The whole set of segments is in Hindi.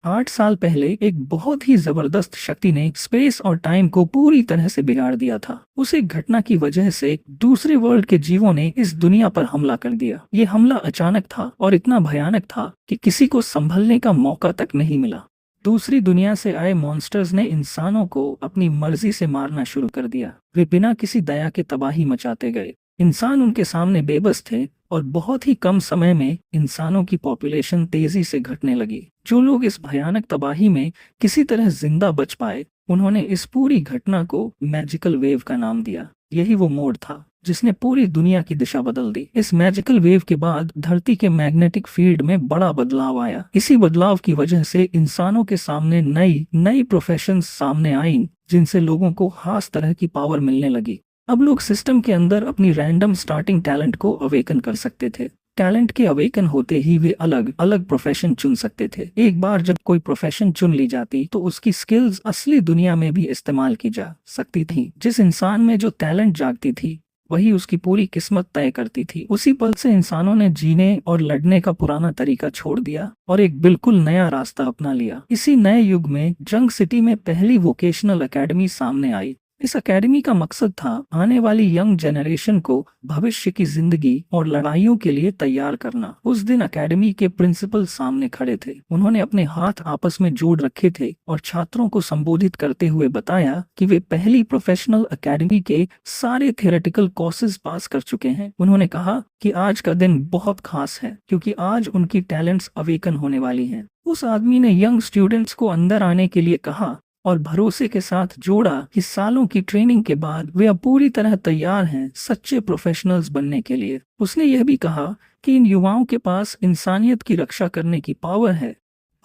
8 साल पहले एक बहुत ही जबरदस्त शक्ति ने स्पेस और टाइम को पूरी तरह से बिगाड़ दिया था। उस एक घटना की वजह से दूसरे वर्ल्ड के जीवों ने इस दुनिया पर हमला कर दिया। ये हमला अचानक था और इतना भयानक था कि किसी को संभलने का मौका तक नहीं मिला। दूसरी दुनिया से आए मॉन्स्टर्स ने इंसानों को अपनी मर्जी से मारना शुरू कर दिया। वे बिना किसी दया के तबाही मचाते गए। इंसान उनके सामने बेबस थे और बहुत ही कम समय में इंसानों की पॉपुलेशन तेजी से घटने लगी। जो लोग इस भयानक तबाही में किसी तरह जिंदा बच पाए, उन्होंने इस पूरी घटना को मैजिकल वेव का नाम दिया। यही वो मोड़ था जिसने पूरी दुनिया की दिशा बदल दी। इस मैजिकल वेव के बाद धरती के मैग्नेटिक फील्ड में बड़ा बदलाव आया। इसी बदलाव की वजह से इंसानों के सामने नई नई प्रोफेशंस सामने आई, जिनसे लोगों को खास तरह की पावर मिलने लगी। अब लोग सिस्टम के अंदर अपनी रैंडम स्टार्टिंग टैलेंट को अवेकन कर सकते थे। टैलेंट के अवेकन होते ही वे अलग अलग प्रोफेशन चुन सकते थे। एक बार जब कोई प्रोफेशन चुन ली जाती तो उसकी स्किल्स असली दुनिया में भी इस्तेमाल की जा सकती थी। जिस इंसान में जो टैलेंट जागती थी, वही उसकी पूरी किस्मत तय करती थी। उसी पल से इंसानों ने जीने और लड़ने का पुराना तरीका छोड़ दिया और एक बिल्कुल नया रास्ता अपना लिया। इसी नए युग में जंग सिटी में पहली वोकेशनल एकेडमी सामने आई। इस एकेडमी का मकसद था आने वाली यंग जनरेशन को भविष्य की जिंदगी और लड़ाइयों के लिए तैयार करना। उस दिन एकेडमी के प्रिंसिपल सामने खड़े थे। उन्होंने अपने हाथ आपस में जोड़ रखे थे और छात्रों को संबोधित करते हुए बताया कि वे पहली प्रोफेशनल एकेडमी के सारे थियोरेटिकल कोर्सेज पास कर चुके हैं। उन्होंने कहा कि आज का दिन बहुत खास है क्योंकि आज उनकी टैलेंट्स अवेकन होने वाली हैं। उस आदमी ने यंग स्टूडेंट्स को अंदर आने के लिए कहा और भरोसे के साथ जोड़ा कि सालों की ट्रेनिंग के बाद वे अब पूरी तरह तैयार हैं सच्चे प्रोफेशनल्स बनने के लिए। उसने यह भी कहा कि इन युवाओं के पास इंसानियत की रक्षा करने की पावर है,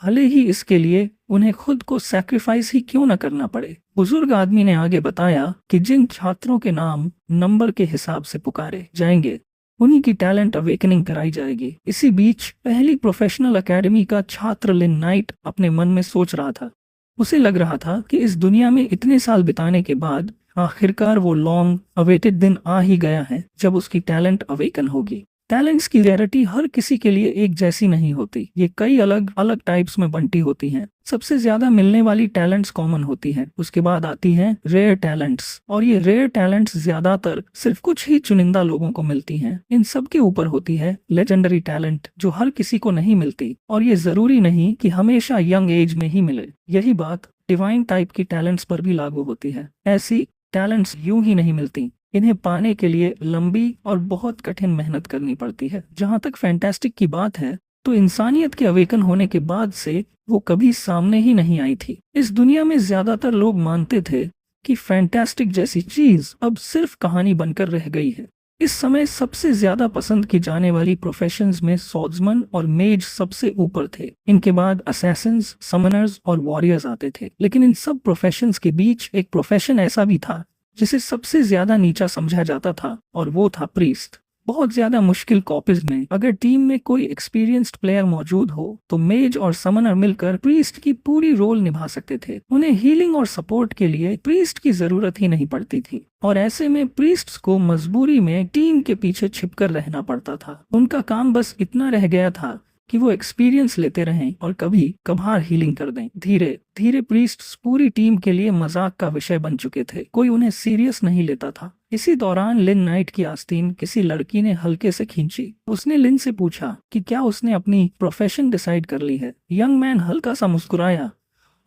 भले ही इसके लिए उन्हें खुद को सैक्रिफाइस ही क्यों न करना पड़े। बुजुर्ग आदमी ने आगे बताया कि जिन छात्रों के नाम नंबर के हिसाब से पुकारे जाएंगे, उन्हीं की टैलेंट अवेकनिंग कराई जाएगी। इसी बीच पहली प्रोफेशनल एकेडमी का छात्र लिन नाइट अपने मन में सोच रहा था। उसे लग रहा था कि इस दुनिया में इतने साल बिताने के बाद आखिरकार वो लॉन्ग अवेटेड दिन आ ही गया है जब उसकी टैलेंट अवेकन होगी। टैलेंट्स की रैरिटी हर किसी के लिए एक जैसी नहीं होती। ये कई अलग अलग टाइप्स में बंटी होती हैं। सबसे ज्यादा मिलने वाली टैलेंट्स कॉमन होती हैं। उसके बाद आती हैं रेयर टैलेंट्स, और ये रेयर टैलेंट्स ज्यादातर सिर्फ कुछ ही चुनिंदा लोगों को मिलती हैं। इन सब के ऊपर होती है लेजेंडरी टैलेंट, जो हर किसी को नहीं मिलती, और ये जरूरी नहीं कि हमेशा यंग एज में ही मिले। यही बात डिवाइन टाइप की टैलेंट्स पर भी लागू होती है। ऐसी टैलेंट्स यूं ही नहीं मिलती, इन्हें पाने के लिए लंबी और बहुत कठिन मेहनत करनी पड़ती है। जहाँ तक फैंटास्टिक की बात है, तो इंसानियत के अवेकन होने के बाद से वो कभी सामने ही नहीं आई थी। इस दुनिया में ज्यादातर लोग मानते थे कि फैंटास्टिक जैसी चीज अब सिर्फ कहानी बनकर रह गई है। इस समय सबसे ज्यादा पसंद की जाने वाली प्रोफेशंस में सॉर्ड्समैन और मेज सबसे ऊपर थे। इनके बाद असैसिन्स, समनर्स और वॉरियर्स आते थे। लेकिन इन सब प्रोफेशंस के बीच एक प्रोफेशन ऐसा भी था जिसे सबसे ज्यादा नीचा समझा जाता था, और वो था प्रीस्ट। बहुत ज्यादा मुश्किल कॉपीज में अगर टीम में कोई एक्सपीरियंस्ड प्लेयर मौजूद हो तो मेज और समनर मिलकर प्रीस्ट की पूरी रोल निभा सकते थे। उन्हें हीलिंग और सपोर्ट के लिए प्रीस्ट की जरूरत ही नहीं पड़ती थी, और ऐसे में प्रीस्ट्स को मजबूरी में टीम के पीछे छिपकर रहना पड़ता था। उनका काम बस इतना रह गया था कि वो एक्सपीरियंस लेते रहें और कभी कभार हीलिंग कर दें। धीरे धीरे प्रीस्ट्स पूरी टीम के लिए मजाक का विषय बन चुके थे। कोई उन्हें सीरियस नहीं लेता था। इसी दौरान लिन नाइट की आस्तीन किसी लड़की ने हल्के से खींची। उसने लिन से पूछा कि क्या उसने अपनी प्रोफेशन डिसाइड कर ली है। यंग मैन हल्का सा मुस्कुराया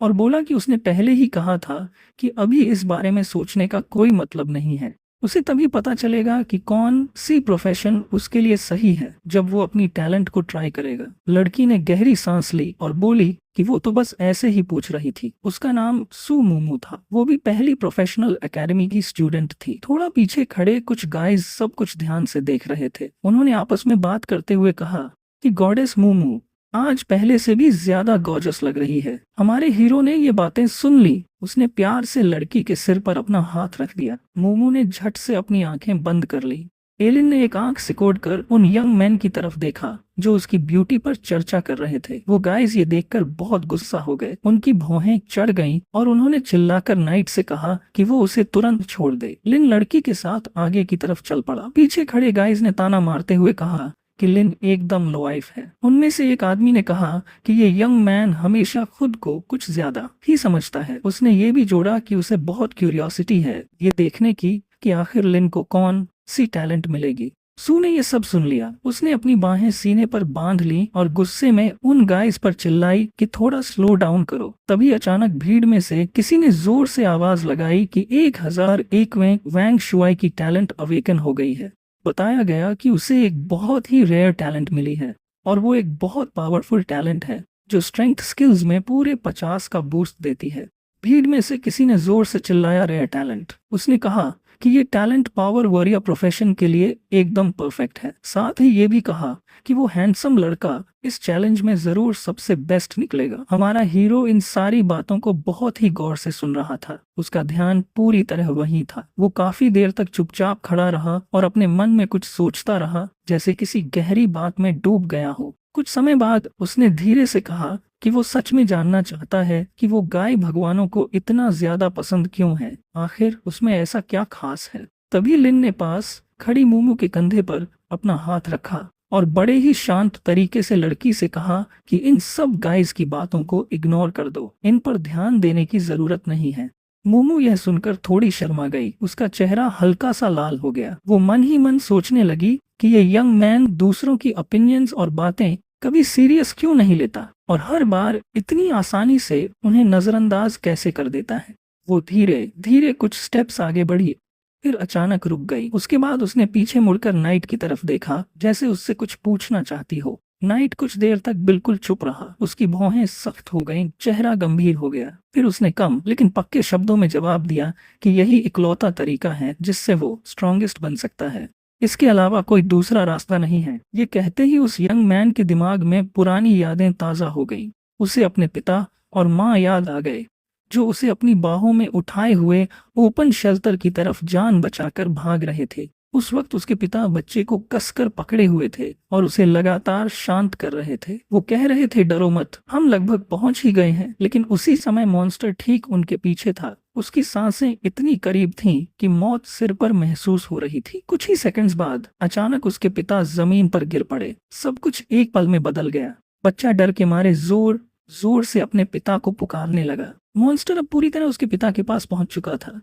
और बोला कि उसने पहले ही कहा था कि अभी इस बारे में सोचने का कोई मतलब नहीं है। उसे तभी पता चलेगा कि कौन सी प्रोफेशन उसके लिए सही है जब वो अपनी टैलेंट को ट्राई करेगा। लड़की ने गहरी सांस ली और बोली कि वो तो बस ऐसे ही पूछ रही थी। उसका नाम सू मोमो था। वो भी पहली प्रोफेशनल एकेडमी की स्टूडेंट थी। थोड़ा पीछे खड़े कुछ गाइज सब कुछ ध्यान से देख रहे थे। उन्होंने आपस में बात करते हुए कहा कि गॉडेस मोमो आज पहले से भी ज्यादा गॉर्जस लग रही है। हमारे हीरो ने ये बातें सुन ली। उसने प्यार से लड़की के सिर पर अपना हाथ रख दिया। मोमो ने झट से अपनी आंखें बंद कर ली। एलिन ने एक आंख सिकोड़कर उन यंग मैन की तरफ देखा जो उसकी ब्यूटी पर चर्चा कर रहे थे। वो गाइज ये देखकर बहुत गुस्सा हो गए। उनकी भौहें चढ़ गईं और उन्होंने चिल्लाकर नाइट से कहा कि वो उसे तुरंत छोड़ दे। लिन लड़की के साथ आगे की तरफ चल पड़ा। पीछे खड़े गाइज ने ताना मारते हुए कहा कि लिन एकदम लोआइफ है। उनमें से एक आदमी ने कहा कि ये यंग मैन हमेशा खुद को कुछ ज्यादा ही समझता है। उसने ये भी जोड़ा कि उसे बहुत क्यूरियोसिटी है ये देखने की कि आखिर लिन को कौन सी टैलेंट मिलेगी। सू ने ये सब सुन लिया। उसने अपनी बाहें सीने पर बांध ली और गुस्से में उन गाइस पर चिल्लाई कि थोड़ा स्लो डाउन करो। तभी अचानक भीड़ में से किसी ने जोर से आवाज लगाई कि 1001वें वैंग शुआई की टैलेंट अवेकन हो गई है। बताया गया कि उसे एक बहुत ही रेयर टैलेंट मिली है और वो एक बहुत पावरफुल टैलेंट है जो स्ट्रेंथ स्किल्स में पूरे 50 का बूस्ट देती है। भीड़ में से किसी ने जोर से चिल्लाया रेयर टैलेंट। उसने कहा कि ये टैलेंट पावर वॉरियर प्रोफेशन के लिए एकदम परफेक्ट है। साथ ही ये भी कहा कि वो हैंडसम लड़का इस चैलेंज में जरूर सबसे बेस्ट निकलेगा। हमारा हीरो इन सारी बातों को बहुत ही गौर से सुन रहा था। उसका ध्यान पूरी तरह वहीं था। वो काफी देर तक चुपचाप खड़ा रहा और अपने मन में कुछ सोचता रहा, जैसे किसी गहरी बात में डूब गया हो। कुछ समय बाद उसने धीरे से कहा कि वो सच में जानना चाहता है कि वो गाय भगवानों को इतना ज्यादा पसंद क्यों है। आखिर उसमें ऐसा क्या खास है। तभी लिन ने पास खड़ी मूमू के कंधे पर अपना हाथ रखा और बड़े ही शांत तरीके से लड़की से कहा कि इन सब गाइस की बातों को इग्नोर कर दो, इन पर ध्यान देने की जरूरत नहीं है। मूमू यह सुनकर थोड़ी शर्मा गई। उसका चेहरा हल्का सा लाल हो गया। वो मन ही मन सोचने लगी कि ये यंग मैन दूसरों की ओपिनियंस और बातें कभी सीरियस क्यों नहीं लेता और हर बार इतनी आसानी से उन्हें नजरअंदाज कैसे कर देता है। वो धीरे धीरे कुछ स्टेप्स आगे बढ़ी, फिर अचानक रुक गई। उसके बाद उसने पीछे मुड़कर नाइट की तरफ देखा, जैसे उससे कुछ पूछना चाहती हो। नाइट कुछ देर तक बिल्कुल चुप रहा। उसकी भौहें सख्त हो गईं, चेहरा गंभीर हो गया। फिर उसने कम लेकिन पक्के शब्दों में जवाब दिया कि यही इकलौता तरीका है जिससे वो स्ट्रॉन्गेस्ट बन सकता है। इसके अलावा कोई दूसरा रास्ता नहीं है। ये कहते ही उस यंग मैन के दिमाग में पुरानी यादें ताजा हो गईं। उसे अपने पिता और माँ याद आ गए, जो उसे अपनी बाहों में उठाए हुए ओपन शेल्टर की तरफ जान बचाकर भाग रहे थे। उस वक्त उसके पिता बच्चे को कसकर पकड़े हुए थे और उसे लगातार शांत कर रहे थे। वो कह रहे थे, डरो मत, हम लगभग पहुंच ही गए हैं। लेकिन उसी समय मॉन्स्टर ठीक उनके पीछे था। उसकी सांसें इतनी करीब थीं कि मौत सिर पर महसूस हो रही थी। कुछ ही सेकंड्स बाद अचानक उसके पिता जमीन पर गिर पड़े। सब कुछ एक पल में बदल गया। बच्चा डर के मारे जोर जोर से अपने पिता को पुकारने लगा। मॉन्स्टर अब पूरी तरह उसके पिता के पास पहुंच चुका था।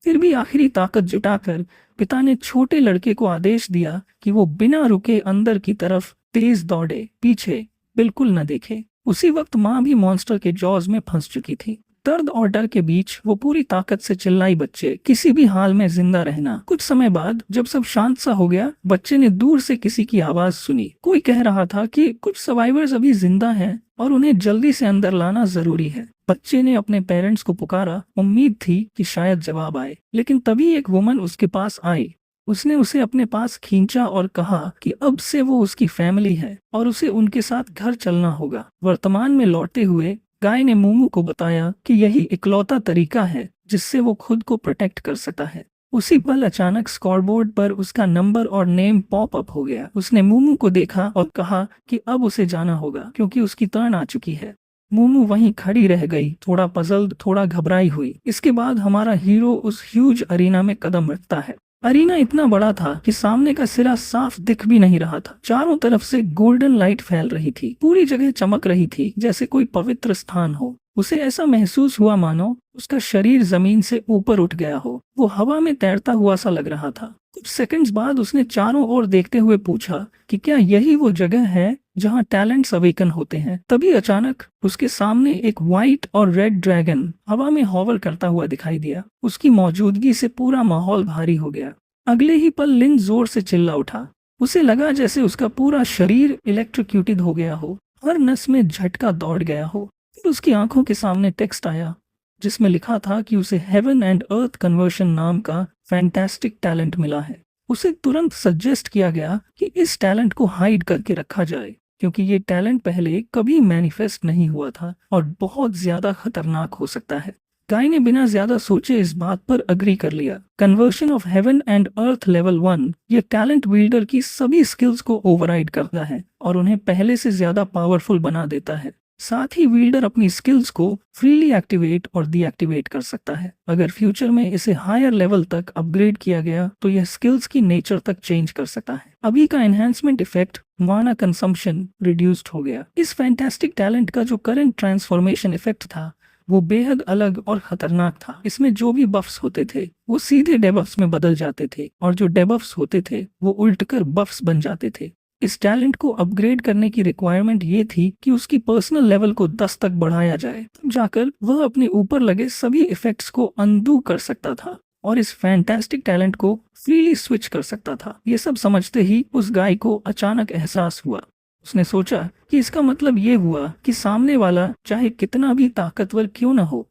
फिर भी आखिरी ताकत जुटाकर पिता ने छोटे लड़के को आदेश दिया कि वो बिना रुके अंदर की तरफ तेज दौड़े, पीछे बिल्कुल न देखे। उसी वक्त माँ भी मॉन्स्टर के जॉज में फंस चुकी थी। दर्द और डर के बीच वो पूरी ताकत से चिल्लाई, बच्चे, किसी भी हाल में जिंदा रहना। कुछ समय बाद जब सब शांत सा हो गया, बच्चे ने दूर से किसी की आवाज सुनी। कोई कह रहा था कि कुछ सर्वाइवर्स अभी जिंदा हैं और उन्हें जल्दी से अंदर लाना जरूरी है। बच्चे ने अपने पेरेंट्स को पुकारा। उम्मीद थी कि शायद जवाब आए, लेकिन तभी एक वुमन उसके पास आई। उसने उसे अपने पास खींचा और कहा कि अब से वो उसकी फैमिली है और उसे उनके साथ घर चलना होगा। वर्तमान में लौटते हुए गाय ने मूमू को बताया कि यही इकलौता तरीका है जिससे वो खुद को प्रोटेक्ट कर सकता है। उसी पल अचानक स्कोरबोर्ड पर उसका नंबर और नेम पॉप अप हो गया। उसने मूमू को देखा और कहा कि अब उसे जाना होगा क्योंकि उसकी टर्न आ चुकी है। मूमू वहीं खड़ी रह गई, थोड़ा पजल्ड, थोड़ा घबराई हुई। इसके बाद हमारा हीरो उस ह्यूज अरीना में कदम रखता है। अरीना इतना बड़ा था कि सामने का सिरा साफ दिख भी नहीं रहा था। चारों तरफ से गोल्डन लाइट फैल रही थी। पूरी जगह चमक रही थी जैसे कोई पवित्र स्थान हो। उसे ऐसा महसूस हुआ मानो उसका शरीर जमीन से ऊपर उठ गया हो। वो हवा में तैरता हुआ सा लग रहा था। कुछ सेकंड्स बाद उसने चारों ओर देखते हुए पूछा कि क्या यही वो जगह है जहाँ टैलेंट्स अवेकन होते हैं। तभी अचानक उसके सामने एक व्हाइट और रेड ड्रैगन हवा में हॉवर करता हुआ दिखाई दिया। उसकी मौजूदगी से पूरा माहौल भारी हो गया। अगले ही पल लिन जोर से चिल्ला उठा। उसे लगा जैसे उसका पूरा शरीर इलेक्ट्रोक्यूटेड हो गया हो, हर नस में झटका दौड़ गया हो। फिर उसकी आंखों के सामने टेक्स्ट आया जिसमें लिखा था कि उसे हेवन एंड अर्थ कन्वर्शन नाम का फैंटास्टिक टैलेंट मिला है। उसे तुरंत सजेस्ट किया गया कि इस टैलेंट को हाइड करके रखा जाए क्योंकि ये टैलेंट पहले कभी मैनिफेस्ट नहीं हुआ था और बहुत ज्यादा खतरनाक हो सकता है। गाय ने बिना ज्यादा सोचे इस बात पर अग्री कर लिया। Conversion of heaven and earth level 1 ये टैलेंट बिल्डर की सभी स्किल्स को ओवरराइड करता है और उन्हें पहले से ज्यादा पावरफुल बना देता है। साथ ही विल्डर अपनी स्किल्स को फ्रीली एक्टिवेट और डीएक्टिवेट कर सकता है। अगर फ्यूचर में इसे हायर लेवल तक अपग्रेड किया गया तो यह स्किल्स की नेचर तक चेंज कर सकता है। अभी का एनहांसमेंट इफेक्ट माना कंजम्पशन रिड्यूस्ड हो गया। इस फैंटास्टिक टैलेंट का जो करंट ट्रांसफॉर्मेशन इफेक्ट था वो बेहद अलग और खतरनाक था। इसमें जो भी बफ्स होते थे वो सीधे डेबफ्स में बदल जाते थे और जो डेबफ्स होते थे वो उल्टकर बफ्स बन जाते थे। इस टैलेंट को अपग्रेड करने की रिक्वायरमेंट ये थी कि उसकी पर्सनल लेवल को 10 तक बढ़ाया जाए, तब जाकर वह अपने ऊपर लगे सभी इफेक्ट्स को अनडू कर सकता था और इस फैंटास्टिक टैलेंट को फ्रीली स्विच कर सकता था। ये सब समझते ही उस गाय को अचानक एहसास हुआ। उसने सोचा कि इसका मतलब ये हुआ कि सामने वाला चाहे कितना भी ताकतवर क्यों न हो,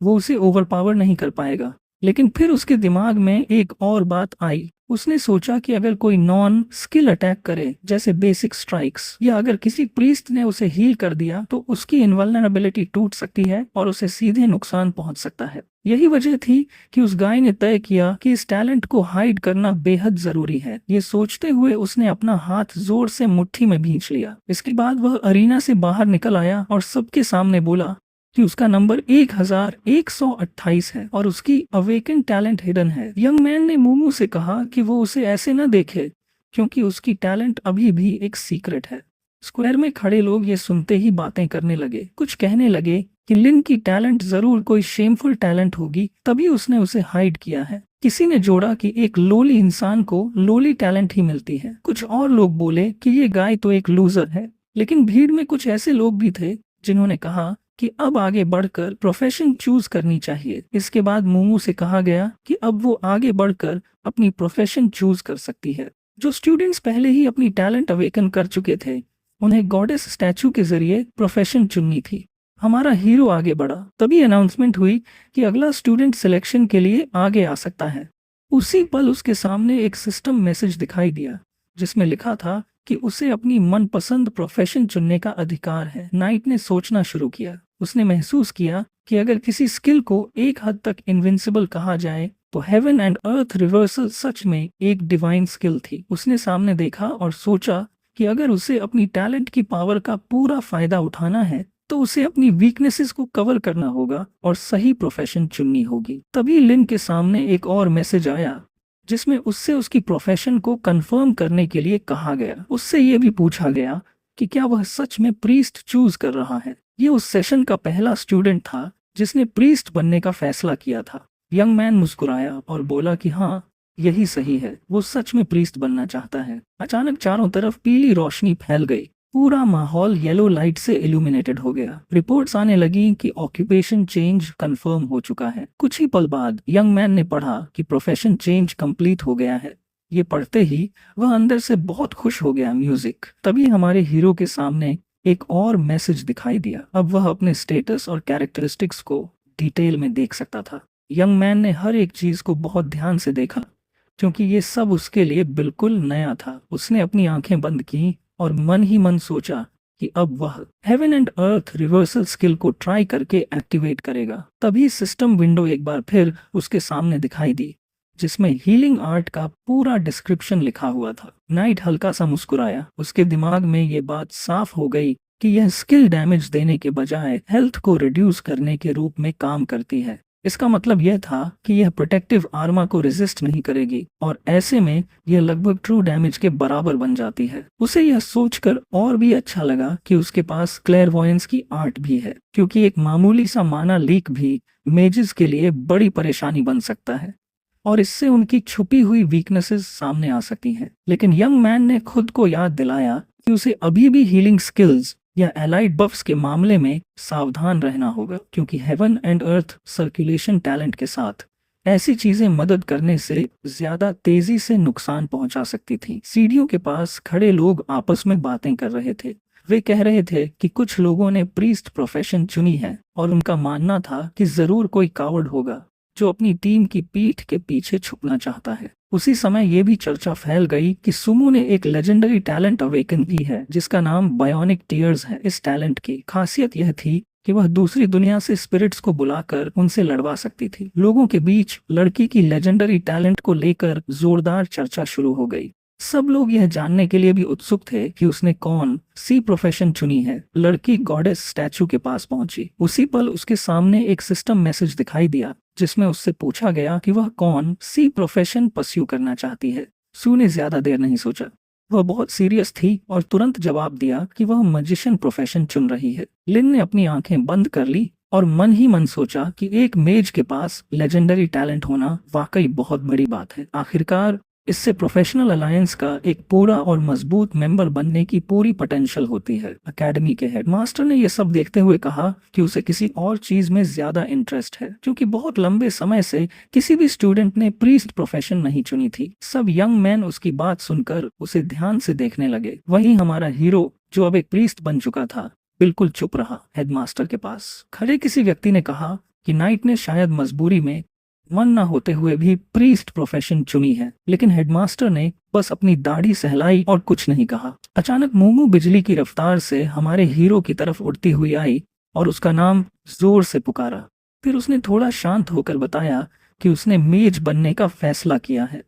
वो उसे ओवरपावर नहीं कर पाएगा। लेकिन फिर उसके दिमाग में एक और बात आई। उसने सोचा कि अगर कोई नॉन स्किल अटैक करे जैसे बेसिक स्ट्राइक्स, या अगर किसी प्रीस्ट ने उसे हील कर दिया तो उसकी इनवल्नरेबिलिटी टूट सकती है और उसे सीधे नुकसान पहुंच सकता है। यही वजह थी कि उस गाय ने तय किया कि इस टैलेंट को हाइड करना बेहद जरूरी है। ये सोचते हुए उसने अपना हाथ जोर से मुट्ठी में भींच लिया। इसके बाद वह अरीना से बाहर निकल आया और सबके सामने बोला कि उसका नंबर 1128 है और उसकी अवेकन टैलेंट हिडन है। यंग मैन ने मूमू से कहा कि वो उसे ऐसे न देखे क्योंकि उसकी टैलेंट अभी भी एक सीक्रेट है। स्क्वायर में खड़े लोग ये सुनते ही बातें करने लगे। कुछ कहने लगे कि लिन की टैलेंट जरूर कोई शेमफुल टैलेंट होगी, तभी उसने उसे हाइड किया है। किसी ने जोड़ा कि एक लोली इंसान को लोली टैलेंट ही मिलती है। कुछ और लोग बोले कि ये गाय तो एक लूजर है। लेकिन भीड़ में कुछ ऐसे लोग भी थे जिन्होंने कहा कि अब आगे बढ़कर प्रोफेशन चूज करनी चाहिए। इसके बाद मूमू से कहा गया कि अब वो आगे बढ़कर अपनी प्रोफेशन चूज कर सकती है। जो स्टूडेंट्स पहले ही अपनी टैलेंट अवेकन कर चुके थे उन्हें गॉडेस स्टैचू के जरिए प्रोफेशन चुननी थी। हमारा हीरो आगे बढ़ा। तभी अनाउंसमेंट हुई कि अगला स्टूडेंट सिलेक्शन के लिए आगे आ सकता है। उसी पल उसके सामने एक सिस्टम मैसेज दिखाई दिया जिसमें लिखा था कि उसे अपनी मनपसंद प्रोफेशन चुनने का अधिकार है। नाइट ने सोचना शुरू किया। उसने महसूस किया कि अगर किसी स्किल को एक हद तक इनविंसिबल कहा जाए तो हेवन एंड अर्थ रिवर्सल सच में एक डिवाइन स्किल थी। उसने सामने देखा और सोचा कि अगर उसे अपनी टैलेंट की पावर का पूरा फायदा उठाना है तो उसे अपनी वीकनेसेस को कवर करना होगा और सही प्रोफेशन चुननी होगी। तभी लिन के सामने एक और मैसेज आया जिसमें उससे उसकी प्रोफेशन को कंफर्म करने के लिए कहा गया। उससे ये भी पूछा गया कि क्या वह सच में प्रीस्ट चूज कर रहा है। ये उस सेशन का पहला स्टूडेंट था जिसने प्रीस्ट बनने का फैसला किया था। यंग मैन मुस्कुराया और बोला कि हाँ, यही सही है, वो सच में प्रीस्ट बनना चाहता है। अचानक चारों तरफ पीली रोशनी फैल गई। पूरा माहौल येलो लाइट से इल्यूमिनेटेड हो गया। रिपोर्ट्स आने लगी कि ऑक्यूपेशन चेंज कंफर्म हो चुका है। कुछ ही पल बाद यंग मैन ने पढ़ा कि प्रोफेशन चेंज कंप्लीट हो गया है। ये पढ़ते ही वह अंदर से बहुत खुश हो गया। म्यूजिक। तभी हमारे हीरो के सामने एक और मैसेज दिखाई दिया। अब वह अपने स्टेटस और कैरेक्टरिस्टिक्स को डिटेल में देख सकता था। यंग मैन ने हर एक चीज को बहुत ध्यान से देखा क्योंकि ये सब उसके लिए बिल्कुल नया था। उसने अपनी आंखें बंद की और मन ही मन सोचा कि अब वह heaven and earth reversal skill को ट्राई करके एक्टिवेट करेगा। तभी सिस्टम विंडो एक बार फिर उसके सामने दिखाई दी जिसमें हीलिंग आर्ट का पूरा डिस्क्रिप्शन लिखा हुआ था। नाइट हल्का सा मुस्कुराया। उसके दिमाग में ये बात साफ हो गई कि यह स्किल डैमेज देने के बजाय हेल्थ को रिड्यूस करने के रूप में काम करती है। इसका मतलब यह था कि यह प्रोटेक्टिव आर्मा को रेजिस्ट नहीं करेगी और ऐसे में यह लगभग ट्रू डैमेज के बराबर बन जाती है। उसे यह सोचकर और भी अच्छा लगा कि उसके पास क्लेयरवॉयंस की आर्ट भी है, क्योंकि एक मामूली सा माना लीक भी मेजेस के लिए बड़ी परेशानी बन सकता है और इससे उनकी छुपी हुई वीकनेसेस सामने आ सकती हैं। लेकिन यंग मैन ने खुद को याद दिलाया कि उसे अभी भी हीलिंग स्किल्स या एलाइड बफ्स के मामले में सावधान रहना होगा, क्योंकि heaven and earth circulation talent के साथ ऐसी चीजें मदद करने से ज्यादा तेजी से नुकसान पहुंचा सकती थी। सीढ़ियों के पास खड़े लोग आपस में बातें कर रहे थे। वे कह रहे थे कि कुछ लोगों ने प्रीस्ट प्रोफेशन चुनी है और उनका मानना था कि जरूर कोई कावर्ड होगा जो अपनी टीम की पीठ के पीछे छुपना चाहता है। उसी समय ये भी चर्चा फैल गई कि सुमो ने एक लेजेंडरी टैलेंट अवेकन की है जिसका नाम बायोनिक टीयर्स है। इस टैलेंट की खासियत यह थी कि वह दूसरी दुनिया से स्पिरिट्स को बुलाकर उनसे लड़वा सकती थी। लोगों के बीच लड़की की लेजेंडरी टैलेंट को लेकर जोरदार चर्चा शुरू हो गई। सब लोग यह जानने के लिए भी उत्सुक थे कि उसने कौन सी प्रोफेशन चुनी है। लड़की गॉडेस स्टैचू के पास पहुंची। उसी पल उसके सामने एक सिस्टम मैसेज दिखाई दिया जिसमें उससे पूछा गया कि वह कौन सी प्रोफेशन परस्यू करना चाहती है। सू ने ज्यादा देर नहीं सोचा। वह बहुत सीरियस थी और तुरंत जवाब दिया कि वह मैजिशियन प्रोफेशन चुन रही है। लिन ने अपनी आंखें बंद कर ली और मन ही मन सोचा कि एक मेज के पास लेजेंडरी टैलेंट होना वाकई बहुत बड़ी बात है। आखिरकार इससे प्रोफेशनल अलायंस का एक पूरा और मजबूत मेंबर बनने की पूरी पोटेंशियल होती है। एकेडमी के हेडमास्टर ने यह सब देखते हुए कहा कि उसे किसी और चीज में ज्यादा इंटरेस्ट है, क्योंकि बहुत लंबे समय से किसी भी स्टूडेंट ने प्रीस्ट प्रोफेशन नहीं चुनी थी। सब यंग मैन उसकी बात सुनकर उसे ध्यान से देखने लगे। वहीं हमारा हीरो, जो अब एक प्रीस्ट बन चुका था, बिल्कुल चुप रहा। हेडमास्टर के पास खड़े किसी व्यक्ति ने कहा कि नाइट ने शायद मजबूरी में मन न होते हुए भी प्रीस्ट प्रोफेशन चुनी है, लेकिन हेडमास्टर ने बस अपनी दाढ़ी सहलाई और कुछ नहीं कहा। अचानक मूमू बिजली की रफ्तार से हमारे हीरो की तरफ उड़ती हुई आई और उसका नाम जोर से पुकारा। फिर उसने थोड़ा शांत होकर बताया कि उसने मेज बनने का फैसला किया है।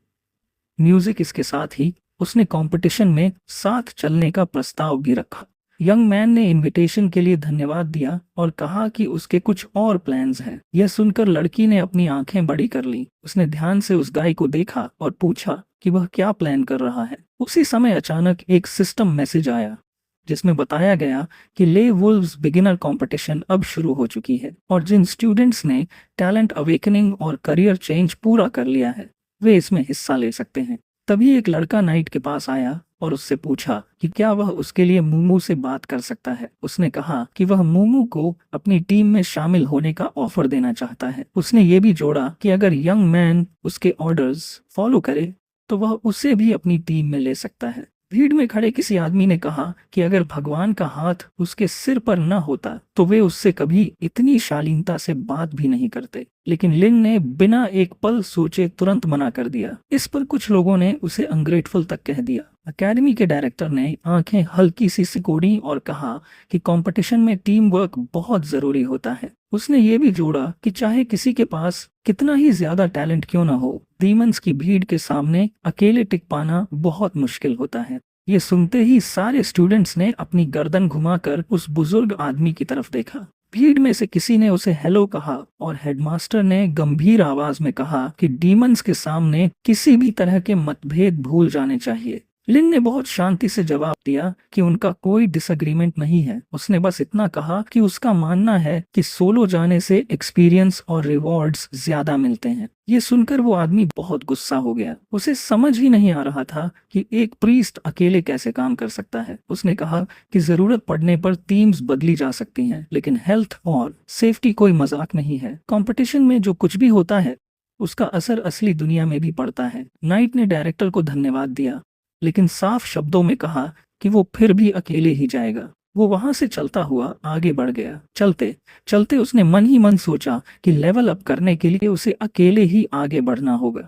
म्यूजिक इसके साथ ही उसने कंपटीशन में साथ चलने का प्रस्ताव भी रखा। यंग मैन ने इनविटेशन के लिए धन्यवाद दिया और कहा कि उसके कुछ और प्लान्स हैं। यह सुनकर लड़की ने अपनी आंखें बड़ी कर ली। उसने ध्यान से उस गाय को देखा और पूछा कि वह क्या प्लान कर रहा है। उसी समय अचानक एक सिस्टम मैसेज आया जिसमें बताया गया कि ले वुल्व्स बिगिनर कंपटीशन अब शुरू हो चुकी है और जिन स्टूडेंट्स ने टैलेंट अवेकनिंग और करियर चेंज पूरा कर लिया है वे इसमें हिस्सा ले सकते हैं। तभी एक लड़का नाइट के पास आया और उससे पूछा कि क्या वह उसके लिए मूमू से बात कर सकता है। उसने कहा कि वह मूमू को अपनी टीम में शामिल होने का ऑफर देना चाहता है। उसने ये भी जोड़ा कि अगर यंग मैन उसके ऑर्डर्स फॉलो करे तो वह उसे भी अपनी टीम में ले सकता है। भीड़ में खड़े किसी आदमी ने कहा कि अगर भगवान का हाथ उसके सिर पर न होता तो वे उससे कभी इतनी शालीनता से बात भी नहीं करते। लेकिन लिन ने बिना एक पल सोचे तुरंत मना कर दिया। इस पर कुछ लोगों ने उसे अनग्रेटफुल तक कह दिया। एकेडमी के डायरेक्टर ने आंखें हल्की सी सिकोड़ी और कहा कि कंपटीशन में टीम वर्क बहुत जरूरी होता है। उसने ये भी जोड़ा कि चाहे किसी के पास कितना ही ज्यादा टैलेंट क्यों ना हो, डीमंस की भीड़ के सामने अकेले टिक पाना बहुत मुश्किल होता है। ये सुनते ही सारे स्टूडेंट्स ने अपनी गर्दन घुमाकर उस बुजुर्ग आदमी की तरफ देखा। भीड़ में से किसी ने उसे हेलो कहा और हेडमास्टर ने गंभीर आवाज में कहा कि डीमंस के सामने किसी भी तरह के मतभेद भूल जाने चाहिए। लिन ने बहुत शांति से जवाब दिया कि उनका कोई डिसएग्रीमेंट नहीं है। उसने बस इतना कहा कि उसका मानना है कि सोलो जाने से एक्सपीरियंस और रिवॉर्ड्स ज्यादा मिलते हैं। ये सुनकर वो आदमी बहुत गुस्सा हो गया। उसे समझ ही नहीं आ रहा था कि एक प्रीस्ट अकेले कैसे काम कर सकता है। उसने कहा कि जरूरत पड़ने पर टीम्स बदली जा सकती हैं, लेकिन हेल्थ और सेफ्टी कोई मजाक नहीं है। कंपटीशन में जो कुछ भी होता है उसका असर असली दुनिया में भी पड़ता है। नाइट ने डायरेक्टर को धन्यवाद दिया, लेकिन साफ शब्दों में कहा कि वो फिर भी अकेले ही जाएगा। वो वहां से चलता हुआ आगे बढ़ गया। चलते चलते उसने मन ही मन सोचा कि लेवल अप करने के लिए उसे अकेले ही आगे बढ़ना होगा।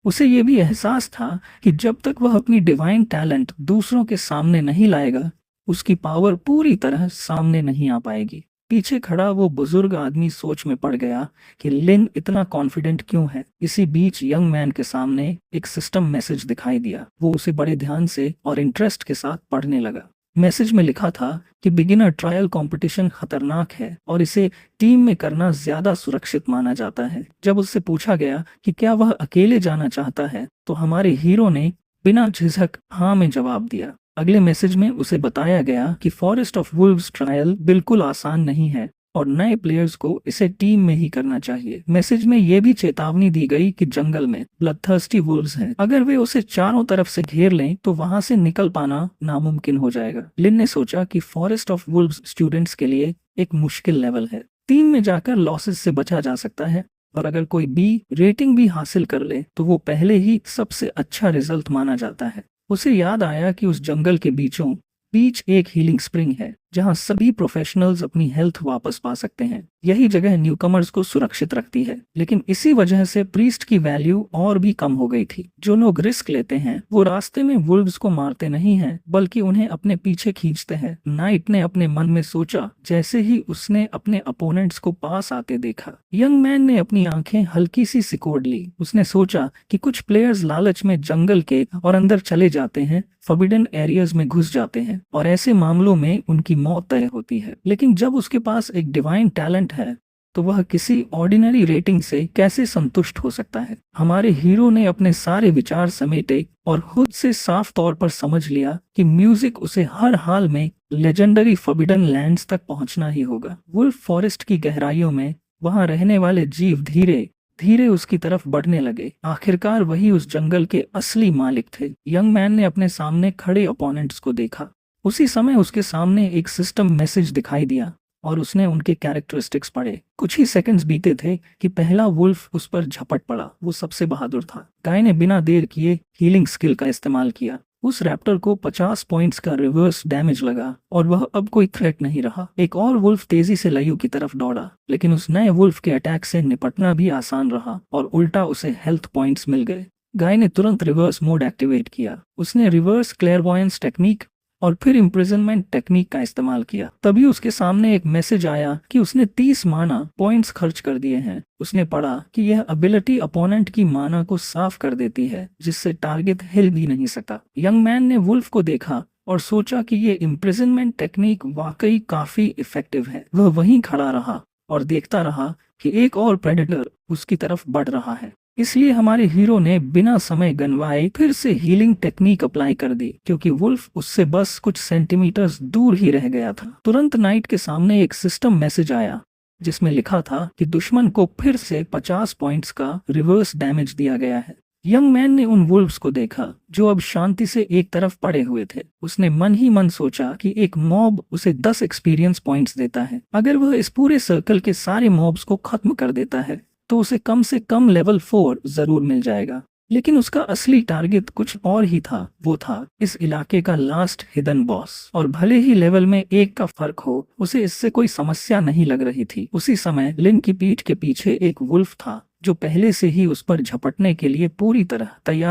उसे ये भी एहसास था कि जब तक वह अपनी डिवाइन टैलेंट दूसरों के सामने नहीं लाएगा उसकी पावर पूरी तरह सामने नहीं आ पाएगी। पीछे खड़ा वो बुजुर्ग आदमी सोच में पड़ गया कि लिन इतना कॉन्फिडेंट क्यों है। इसी बीच यंग मैन के सामने एक सिस्टम मैसेज दिखाई दिया। वो उसे बड़े ध्यान से और इंटरेस्ट के साथ पढ़ने लगा। मैसेज में लिखा था कि बिगिनर ट्रायल कंपटीशन खतरनाक है और इसे टीम में करना ज्यादा सुरक्षित माना जाता है। जब उससे पूछा गया कि क्या वह अकेले जाना चाहता है तो हमारे हीरो ने बिना झिझक हाँ में जवाब दिया। अगले मैसेज में उसे बताया गया कि फॉरेस्ट ऑफ वुल्व्स ट्रायल बिल्कुल आसान नहीं है और नए प्लेयर्स को इसे टीम में ही करना चाहिए। मैसेज में यह भी चेतावनी दी गई कि जंगल में ब्लडथर्स्टी वुल्व्स हैं। अगर वे उसे चारों तरफ से घेर लें तो वहां से निकल पाना नामुमकिन हो जाएगा। लिन ने सोचा कि फॉरेस्ट ऑफ वुल्व्स स्टूडेंट्स के लिए एक मुश्किल लेवल है। टीम में जाकर लॉसेस से बचा जा सकता है और अगर कोई बी रेटिंग भी हासिल कर ले तो वो पहले ही सबसे अच्छा रिजल्ट माना जाता है। उसे याद आया कि उस जंगल के बीचों बीच एक हीलिंग स्प्रिंग है जहां सभी प्रोफेशनल्स अपनी हेल्थ वापस पा सकते हैं। यही जगह न्यूकमर्स को सुरक्षित रखती है, लेकिन इसी वजह से प्रीस्ट की वैल्यू और भी कम हो गई थी। जो लोग रिस्क लेते हैं वो रास्ते में वुल्व्स को मारते नहीं हैं, बल्कि उन्हें अपने पीछे खींचते हैं। नाइट ने अपने मन में सोचा जैसे ही उसने अपने अपोनेंट्स को पास आते देखा। यंग मैन ने अपनी आंखें हल्की सी सिकोड़ ली। उसने सोचा कि कुछ प्लेयर्स लालच में जंगल के और अंदर चले जाते हैं, फॉरबिडन एरियाज में घुस जाते हैं, और ऐसे मामलों में उनकी मौत तय होती है। लेकिन जब उसके पास एक डिवाइन टैलेंट है तो वह किसी ऑर्डिनरी रेटिंग से कैसे संतुष्ट हो सकता है। हमारे हीरो ने अपने सारे विचार समेटे और खुद से साफ तौर पर समझ लिया कि म्यूजिक उसे हर हाल में लेजेंडरी फॉरबिडन लैंड्स तक पहुंचना ही होगा। वुल्फ फॉरेस्ट की गहराइयों में वहां रहने वाले जीव धीरे धीरे उसकी तरफ बढ़ने लगे। आखिरकार वही उस जंगल के असली मालिक थे। यंग मैन ने अपने सामने खड़े ओपोनेंट्स को देखा। उसी समय उसके सामने एक सिस्टम मैसेज दिखाई दिया और उसने उनके कैरेक्टरिस्टिक्स पढ़े। कुछ ही सेकंड्स बीते थे कि पहला वुल्फ उस पर झपट पड़ा। वो सबसे बहादुर था। गाय ने बिना देर किए हीलिंग स्किल का इस्तेमाल किया। उस रैप्टर को 50 पॉइंट्स का रिवर्स डैमेज लगा और वह अब कोई थ्रेट नहीं रहा। एक और वुल्फ तेजी से लयू की तरफ दौड़ा, लेकिन उस नए वुल्फ के अटैक से निपटना भी आसान रहा और उल्टा उसे हेल्थ पॉइंट्स मिल गए। गाय ने तुरंत रिवर्स मोड एक्टिवेट किया। उसने रिवर्स क्लेयरवॉयंस टेक्निक और फिर इम्प्रिजनमेंट टेक्निक का इस्तेमाल किया। तभी उसके सामने एक मैसेज आया कि उसने 30 माना पॉइंट्स खर्च कर दिए हैं। उसने पढ़ा कि यह एबिलिटी अपोनेंट की माना को साफ कर देती है, जिससे टारगेट हिल भी नहीं सकता। यंग मैन ने वुल्फ को देखा और सोचा कि ये इम्प्रिजनमेंट टेक्निक वाकई काफी इफेक्टिव है। वह वहीं खड़ा रहा और देखता रहा कि एक और प्रेडेटर उसकी तरफ बढ़ रहा है। इसलिए हमारे हीरो ने बिना समय गंवाए फिर से हीलिंग टेक्निक अप्लाई कर दी, क्योंकि वुल्फ उससे बस कुछ सेंटीमीटर्स दूर ही रह गया था। तुरंत नाइट के सामने एक सिस्टम मैसेज आया जिसमें लिखा था कि दुश्मन को फिर से 50 पॉइंट्स का रिवर्स डैमेज दिया गया है। यंग मैन ने उन वुल्व्स को देखा जो अब शांति से एक तरफ पड़े हुए थे। उसने मन ही मन सोचा कि एक मॉब उसे 10 एक्सपीरियंस पॉइंट्स देता है। अगर वह इस पूरे सर्कल के सारे मॉब्स को खत्म कर देता है तो उसे कम से कम लेवल 4 जरूर मिल जाएगा। लेकिन उसका असली टारगेट कुछ और ही था। वो था इस इलाके का लास्ट हिडन बॉस, और भले ही लेवल में 1 का फर्क हो, उसे इससे कोई समस्या नहीं लग रही थी। उसी समय लिन की पीठ के पीछे एक वुल्फ था जो पहले से ही उस पर झपटने के लिए पूरी तरह तैयार